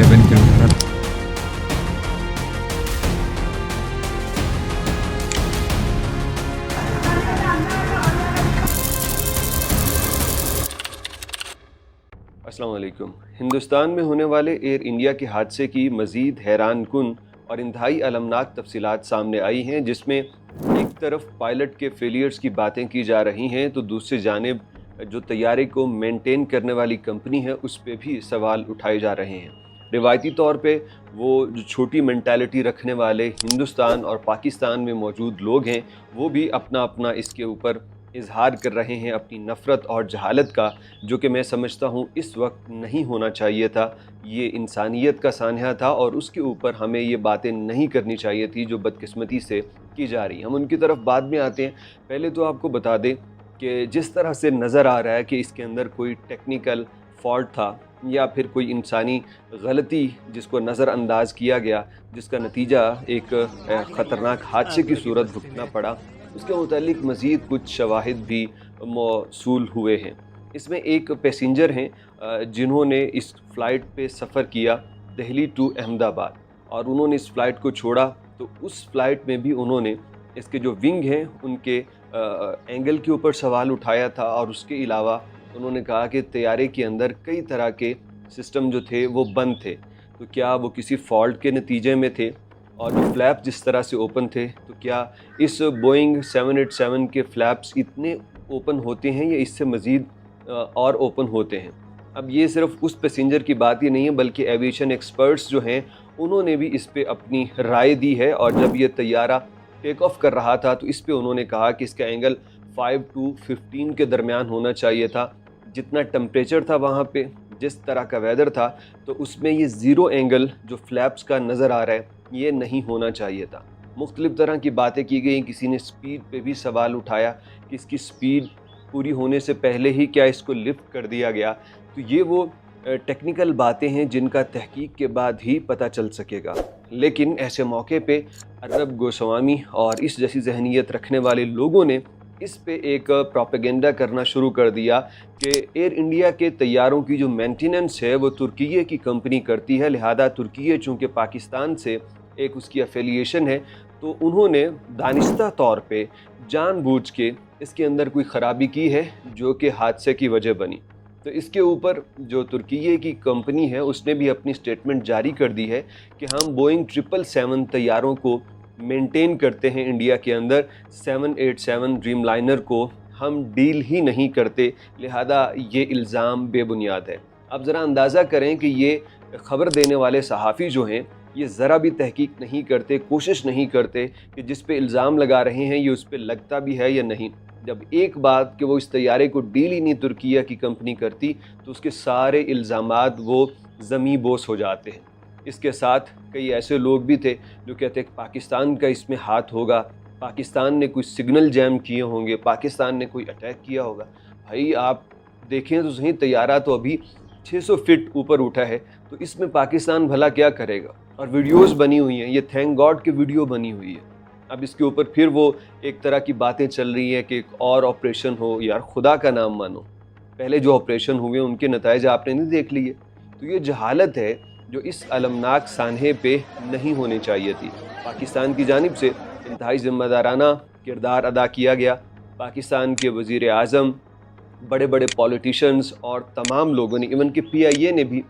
11 kilometre. अस्सलाम वालेकुम। हिंदुस्तान में होने वाले एयर इंडिया के हादसे की मज़ीद हैरान कुन और इंतहाई अलमनाक तफसीलात सामने आई हैं, जिसमें एक तरफ पायलट के फेलियर्स की बातें की जा रही हैं तो दूसरी जानिब जो तैयारे को मेंटेन करने वाली कंपनी है उस पर भी सवाल उठाए जा रहे हैं। रिवायती तौर पे वो जो छोटी मेंटालिटी रखने वाले हिंदुस्तान और पाकिस्तान में मौजूद लोग हैं वो भी अपना अपना इसके ऊपर इजहार कर रहे हैं अपनी नफ़रत और जहालत का, जो कि मैं समझता हूँ इस वक्त नहीं होना चाहिए था। ये इंसानियत का सानहा था और उसके ऊपर हमें ये बातें नहीं करनी चाहिए थी जो बदकिस्मती से की जा रही। हम उनकी तरफ बाद में आते हैं। पहले तो आपको बता दें कि जिस तरह से नज़र आ रहा है कि इसके अंदर कोई टेक्निकल फॉल्ट था या फिर कोई इंसानी गलती जिसको नज़रअंदाज किया गया, जिसका नतीजा एक ख़तरनाक हादसे की सूरत भुगतना पड़ा, उसके मुतालिक मज़ीद कुछ शवाहिद भी मौसूल हुए हैं। इसमें एक पैसेंजर हैं जिन्होंने इस फ़्लाइट पे सफ़र किया दिल्ली टू अहमदाबाद, और उन्होंने इस फ़्लाइट को छोड़ा तो उस फ़्लाइट में भी उन्होंने इसके जो विंग हैं उनके एंगल के ऊपर सवाल उठाया था, और उसके अलावा उन्होंने कहा कि तैयारे के अंदर कई तरह के सिस्टम जो थे वो बंद थे। तो क्या वो किसी फॉल्ट के नतीजे में थे? और जो फ्लैप जिस तरह से ओपन थे, तो क्या इस बोइंग 787 के फ्लैप्स इतने ओपन होते हैं या इससे मज़ीद और ओपन होते हैं? अब ये सिर्फ उस पैसेंजर की बात ही नहीं है, बल्कि एविएशन एक्सपर्ट्स जो हैं उन्होंने भी इस पे अपनी राय दी है। और जब ये तैयारा टेक ऑफ कर रहा था तो इस पे उन्होंने कहा कि इसका एंगल 5 to 15 के दरमियान होना चाहिए था। जितना टेम्परेचर था वहाँ पे, जिस तरह का वेदर था, तो उसमें ये ज़ीरो एंगल जो फ्लैप्स का नज़र आ रहा है ये नहीं होना चाहिए था। मुख्तलिफ़ तरह की बातें की गई। किसी ने स्पीड पे भी सवाल उठाया कि इसकी स्पीड पूरी होने से पहले ही क्या इसको लिफ्ट कर दिया गया। तो ये वो टेक्निकल बातें हैं जिनका तहकीक के बाद ही पता चल सकेगा। लेकिन ऐसे मौके पे अरब गोस्वामी और इस जैसी जहनीत रखने वाले लोगों ने इस पे एक प्रोपेगेंडा करना शुरू कर दिया कि एयर इंडिया के तैयारों की जो मेंटेनेंस है वो तुर्की की कंपनी करती है, लिहाजा तुर्की चूँकि पाकिस्तान से एक उसकी एफिलिएशन है तो उन्होंने दानिस्ता तौर पे जानबूझ के इसके अंदर कोई ख़राबी की है जो कि हादसे की वजह बनी। तो इसके ऊपर जो तुर्की की कंपनी है उसने भी अपनी स्टेटमेंट जारी कर दी है कि हम बोइंग 777 तैयारों को मेंटेन करते हैं इंडिया के अंदर, 787 ड्रीम लाइनर को हम डील ही नहीं करते, लिहाजा ये इल्ज़ाम बेबुनियाद है। अब ज़रा अंदाज़ा करें कि ये ख़बर देने वाले सहाफ़ी जो हैं ये ज़रा भी तहकीक नहीं करते, कोशिश नहीं करते कि जिस पे इल्ज़ाम लगा रहे हैं ये उस पे लगता भी है या नहीं। जब एक बात कि वो इस तैयारे को डील ही नहीं तुर्की की कंपनी करती तो उसके सारे इल्ज़ामात वो ज़मी बोस हो जाते हैं। इसके साथ कई ऐसे लोग भी थे जो कहते हैं कि पाकिस्तान का इसमें हाथ होगा, पाकिस्तान ने कोई सिग्नल जैम किए होंगे, पाकिस्तान ने कोई अटैक किया होगा। भाई आप देखें तो सही, तैयारा तो अभी 600 फीट ऊपर उठा है, तो इसमें पाकिस्तान भला क्या करेगा? और वीडियोस बनी हुई हैं, ये थैंक गॉड की वीडियो बनी हुई है। अब इसके ऊपर फिर वो एक तरह की बातें चल रही हैं कि एक और ऑपरेशन हो। यार खुदा का नाम मानो, पहले जो ऑपरेशन हुए उनके नताइज आपने नहीं देख लिए? तो ये जहालत है जो इस अलमनाक सानहे पे नहीं होनी चाहिए थी। पाकिस्तान की जानिब से इंतहाई ज़िम्मेदाराना किरदार अदा किया गया। पाकिस्तान के वज़ीर आज़म, बड़े बड़े पॉलिटिशियंस और तमाम लोगों ने, इवन कि PIA ने भी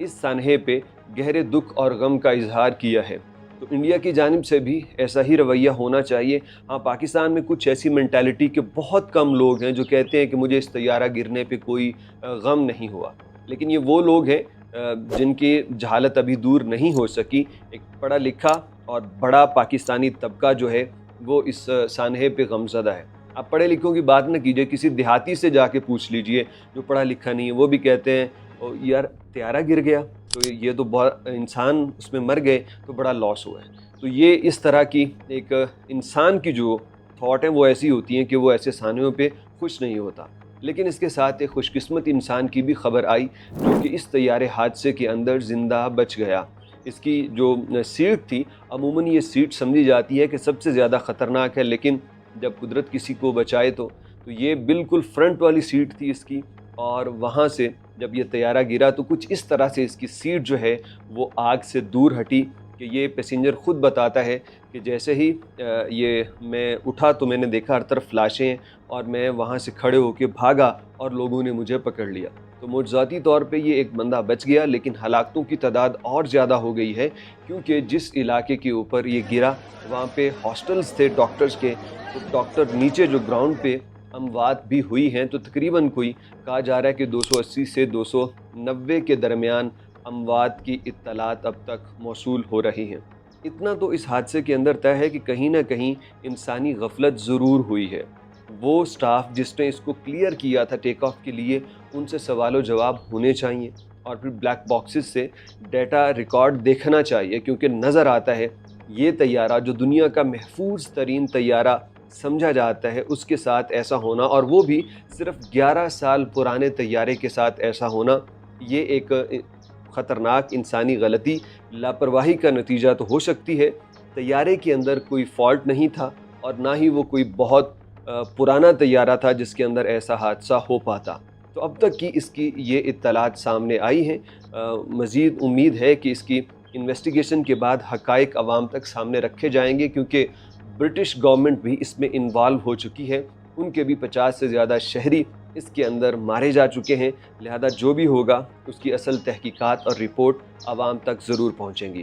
इस सानहे पे गहरे दुख और गम का इजहार किया है। तो इंडिया की जानिब से भी ऐसा ही रवैया होना चाहिए। हाँ, पाकिस्तान में कुछ ऐसी मेंटालिटी के बहुत कम लोग हैं जो कहते हैं कि मुझे इस तैयारा गिरने पे कोई गम नहीं हुआ, लेकिन ये वो लोग हैं जिनकी जहालत अभी दूर नहीं हो सकी। एक पढ़ा लिखा और बड़ा पाकिस्तानी तबका जो है वो इस सानहे पे गमज़दा है। आप पढ़े लिखों की बात न कीजिए, किसी देहाती से जाके पूछ लीजिए जो पढ़ा लिखा नहीं है, वो भी कहते हैं ओ यार तैयारा गिर गया तो ये तो बहुत इंसान उसमें मर गए तो बड़ा लॉस हुआ है। तो ये इस तरह की एक इंसान की जो थॉट है वो ऐसी होती हैं कि वो ऐसे सानों पे खुश नहीं होता। लेकिन इसके साथ एक खुशकिस्मत इंसान की भी खबर आई जो कि इस तैयारे हादसे के अंदर ज़िंदा बच गया। इसकी जो सीट थी, अमूमन ये सीट समझी जाती है कि सबसे ज़्यादा ख़तरनाक है, लेकिन जब कुदरत किसी को बचाए तो ये बिल्कुल फ्रंट वाली सीट थी इसकी, اور وہاں سے جب یہ طیارہ گرا تو کچھ اس طرح سے اس کی سیٹ جو ہے وہ آگ سے دور ہٹی کہ یہ پیسنجر خود بتاتا ہے کہ جیسے ہی یہ میں اٹھا تو میں نے دیکھا ہر طرف فلاشیں ہیں اور میں وہاں سے کھڑے ہو کے بھاگا اور لوگوں نے مجھے پکڑ لیا۔ تو معجزاتی طور پہ یہ ایک بندہ بچ گیا، لیکن ہلاکتوں کی تعداد اور زیادہ ہو گئی ہے کیونکہ جس علاقے کے اوپر یہ گرا وہاں پہ ہاسٹلز تھے ڈاکٹرز کے، تو ڈاکٹر نیچے جو گراؤنڈ پہ اموات بھی ہوئی ہیں تو تقریباً کوئی کہا جا رہا ہے کہ 280 سے 290 کے درمیان اموات کی اطلاعات اب تک موصول ہو رہی ہیں۔ اتنا تو اس حادثے کے اندر طے ہے کہ کہیں نہ کہیں انسانی غفلت ضرور ہوئی ہے۔ وہ سٹاف جس نے اس کو کلیئر کیا تھا ٹیک آف کے لیے، ان سے سوال و جواب ہونے چاہیے اور پھر بلیک باکسز سے ڈیٹا ریکارڈ دیکھنا چاہیے، کیونکہ نظر آتا ہے یہ طیارہ جو دنیا کا محفوظ ترین طیارہ سمجھا جاتا ہے اس کے ساتھ ایسا ہونا، اور وہ بھی صرف 11 سال پرانے طیارے کے ساتھ ایسا ہونا، یہ ایک خطرناک انسانی غلطی، لاپرواہی کا نتیجہ تو ہو سکتی ہے۔ طیارے کے اندر کوئی فالٹ نہیں تھا اور نہ ہی وہ کوئی بہت پرانا طیارہ تھا جس کے اندر ایسا حادثہ ہو پاتا۔ تو اب تک کی اس کی یہ اطلاعات سامنے آئی ہیں۔ مزید امید ہے کہ اس کی انویسٹیگیشن کے بعد حقائق عوام تک سامنے رکھے جائیں گے، کیونکہ برٹش گورنمنٹ بھی اس میں انوالو ہو چکی ہے، ان کے بھی 50 سے زیادہ شہری اس کے اندر مارے جا چکے ہیں، لہذا جو بھی ہوگا اس کی اصل تحقیقات اور رپورٹ عوام تک ضرور پہنچیں گی۔